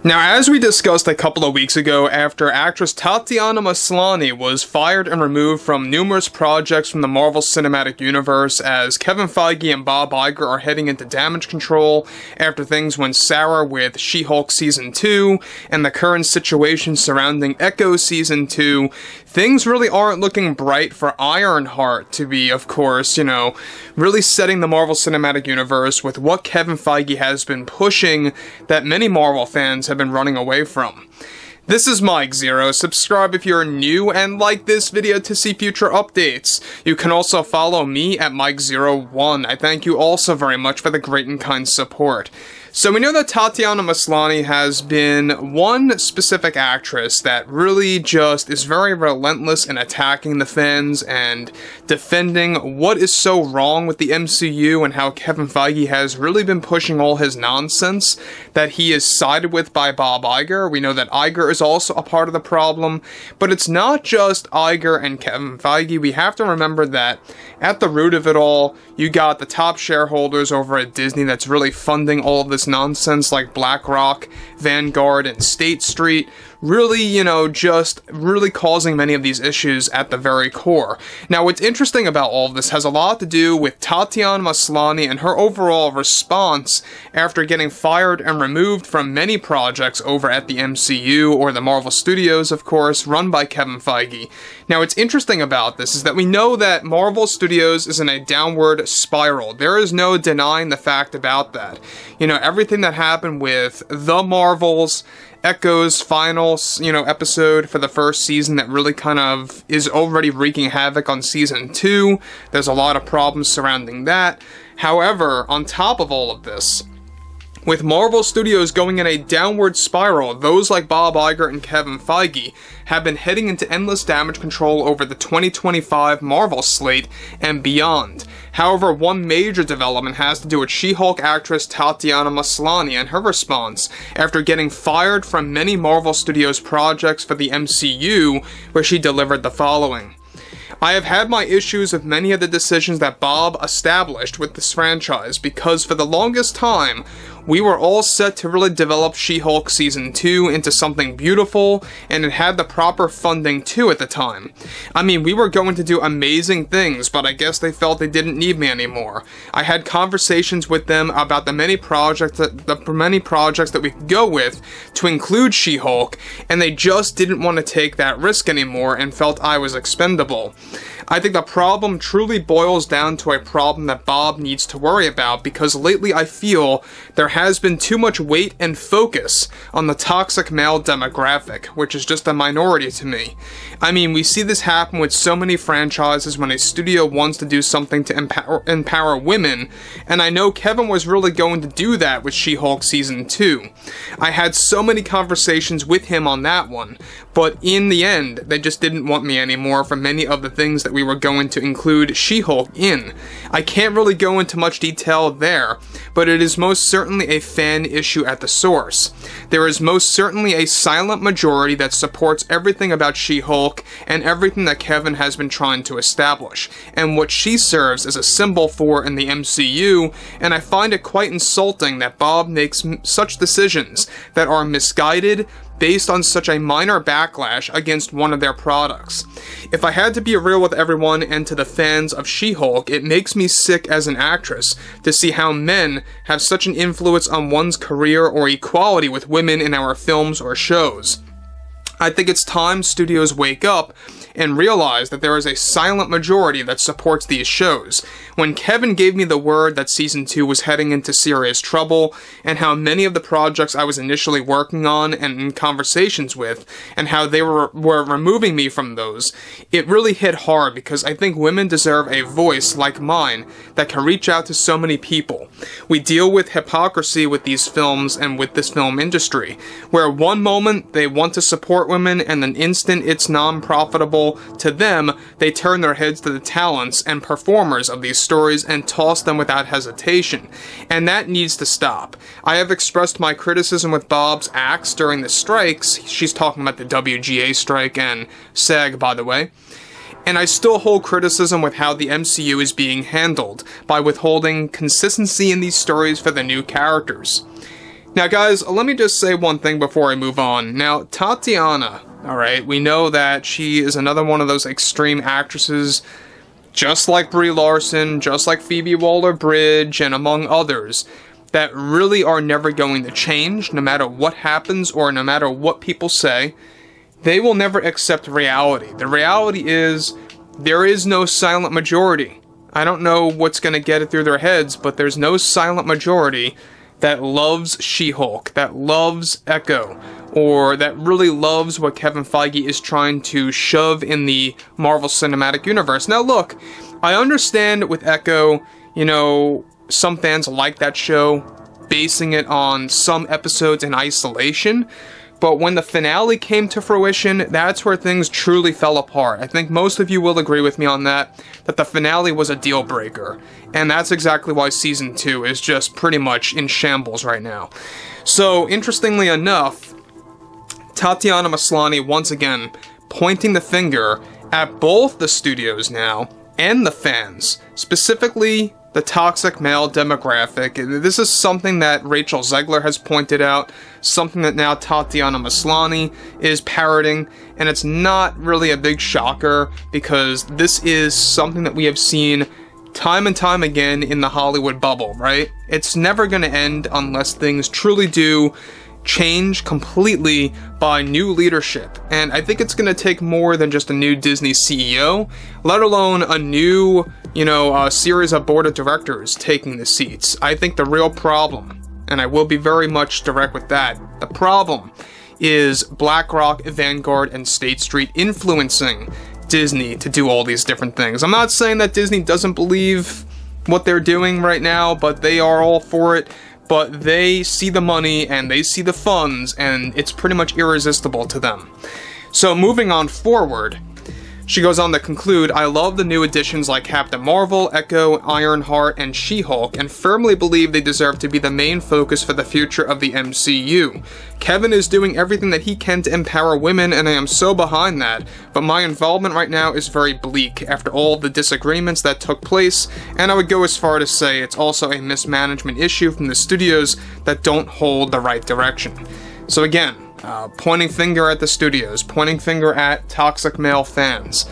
Now, as we discussed a couple of weeks ago, after actress Tatiana Maslany was fired and removed from numerous projects from the Marvel Cinematic Universe, as Kevin Feige and Bob Iger are heading into damage control after things went sour with She-Hulk Season 2, and the current situation surrounding Echo Season 2, things really aren't looking bright for Ironheart to be, of course, really setting the Marvel Cinematic Universe with what Kevin Feige has been pushing that many Marvel fans have been running away from. This is Mike Zero. Subscribe if you're new and like this video to see future updates. You can also follow me at Mike01. I thank you also very much for the great and kind support. So we know that Tatiana Maslany has been one specific actress that really just is very relentless in attacking the fans and defending what is so wrong with the MCU and how Kevin Feige has really been pushing all his nonsense that he is sided with by Bob Iger. We know that Iger is also a part of the problem, but it's not just Iger and Kevin Feige. We have to remember that at the root of it all, you got the top shareholders over at Disney that's really funding all of this nonsense, like BlackRock, Vanguard, and State Street, really, just really causing many of these issues at the very core. Now, what's interesting about all of this has a lot to do with Tatiana Maslany and her overall response after getting fired and removed from many projects over at the MCU, or the Marvel Studios, of course, run by Kevin Feige. Now, what's interesting about this is that we know that Marvel Studios is in a downward spiral. There is no denying the fact about that. Everything that happened with The Marvels, Echo's final, episode for the first season that really kind of is already wreaking havoc on Season 2. There's a lot of problems surrounding that. However, on top of all of this, with Marvel Studios going in a downward spiral, those like Bob Iger and Kevin Feige have been heading into endless damage control over the 2025 Marvel slate and beyond. However, one major development has to do with She-Hulk actress Tatiana Maslany and her response after getting fired from many Marvel Studios projects for the MCU, where she delivered the following. I have had my issues with many of the decisions that Bob established with this franchise because for the longest time, we were all set to really develop She-Hulk Season 2 into something beautiful, and it had the proper funding too at the time. I mean, we were going to do amazing things, but I guess they felt they didn't need me anymore. I had conversations with them about the many projects that we could go with to include She-Hulk, and they just didn't want to take that risk anymore and felt I was expendable. I think the problem truly boils down to a problem that Bob needs to worry about, because lately I feel there has been too much weight and focus on the toxic male demographic, which is just a minority to me. I mean, we see this happen with so many franchises when a studio wants to do something to empower women, and I know Kevin was really going to do that with She-Hulk Season 2. I had so many conversations with him on that one, but in the end, they just didn't want me anymore for many of the things that we were going to include She-Hulk in. I can't really go into much detail there, but it is most certainly a fan issue at the source. There is most certainly a silent majority that supports everything about She-Hulk and everything that Kevin has been trying to establish, and what she serves as a symbol for in the MCU, and I find it quite insulting that Bob makes such decisions that are misguided, based on such a minor backlash against one of their products. If I had to be real with everyone and to the fans of She-Hulk, it makes me sick as an actress to see how men have such an influence on one's career or equality with women in our films or shows. I think it's time studios wake up and realize that there is a silent majority that supports these shows. When Kevin gave me the word that Season 2 was heading into serious trouble, and how many of the projects I was initially working on and in conversations with, and how they were removing me from those, it really hit hard, because I think women deserve a voice like mine that can reach out to so many people. We deal with hypocrisy with these films and with this film industry, where one moment they want to support women, and the instant it's non-profitable to them, they turn their heads to the talents and performers of these stories and toss them without hesitation. And that needs to stop. I have expressed my criticism with Bob's acts during the strikes. She's talking about the WGA strike and SAG, by the way. And I still hold criticism with how the MCU is being handled, by withholding consistency in these stories for the new characters. Now guys, let me just say one thing before I move on. Now, Tatiana, alright, we know that she is another one of those extreme actresses, just like Brie Larson, just like Phoebe Waller-Bridge, and among others, that really are never going to change, no matter what happens or no matter what people say. They will never accept reality. The reality is, there is no silent majority. I don't know what's going to get it through their heads, but there's no silent majority that loves She-Hulk, that loves Echo, or that really loves what Kevin Feige is trying to shove in the Marvel Cinematic Universe. Now look, I understand with Echo, you know, some fans like that show, basing it on some episodes in isolation, but when the finale came to fruition, that's where things truly fell apart. I think most of you will agree with me on that the finale was a deal breaker. And that's exactly why Season 2 is just pretty much in shambles right now. So, interestingly enough, Tatiana Maslany once again pointing the finger at both the studios now and the fans, specifically the toxic male demographic. This is something that Rachel Zegler has pointed out, something that now Tatiana Maslany is parroting, and it's not really a big shocker because this is something that we have seen time and time again in the Hollywood bubble, right? It's never going to end unless things truly do change completely by new leadership. And I think it's going to take more than just a new Disney CEO, let alone a new, series of board of directors taking the seats. I think the real problem, and I will be very much direct with that, the problem is BlackRock, Vanguard, and State Street influencing Disney to do all these different things. I'm not saying that Disney doesn't believe what they're doing right now, but they are all for it. But they see the money and they see the funds, and it's pretty much irresistible to them. So moving on forward, she goes on to conclude, I love the new additions like Captain Marvel, Echo, Ironheart, and She-Hulk, and firmly believe they deserve to be the main focus for the future of the MCU. Kevin is doing everything that he can to empower women, and I am so behind that, but my involvement right now is very bleak after all of the disagreements that took place, and I would go as far to say it's also a mismanagement issue from the studios that don't hold the right direction. So again, pointing finger at the studios, pointing finger at toxic male fans.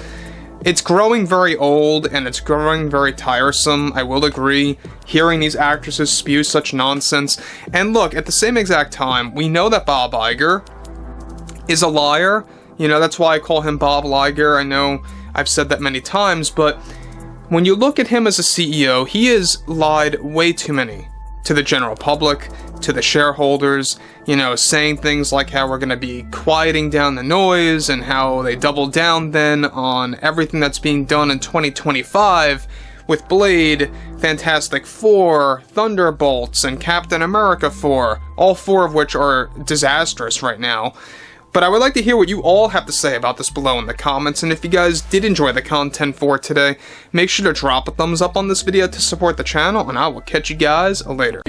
It's growing very old and it's growing very tiresome, I will agree, hearing these actresses spew such nonsense. And look, at the same exact time, we know that Bob Iger is a liar. That's why I call him Bob Liger. I know I've said that many times, but when you look at him as a CEO, he has lied way too many to the general public, to the shareholders, saying things like how we're going to be quieting down the noise and how they doubled down then on everything that's being done in 2025 with Blade, Fantastic Four, Thunderbolts, and Captain America 4, all four of which are disastrous right now. But I would like to hear what you all have to say about this below in the comments, and if you guys did enjoy the content for today, make sure to drop a thumbs up on this video to support the channel, and I will catch you guys later.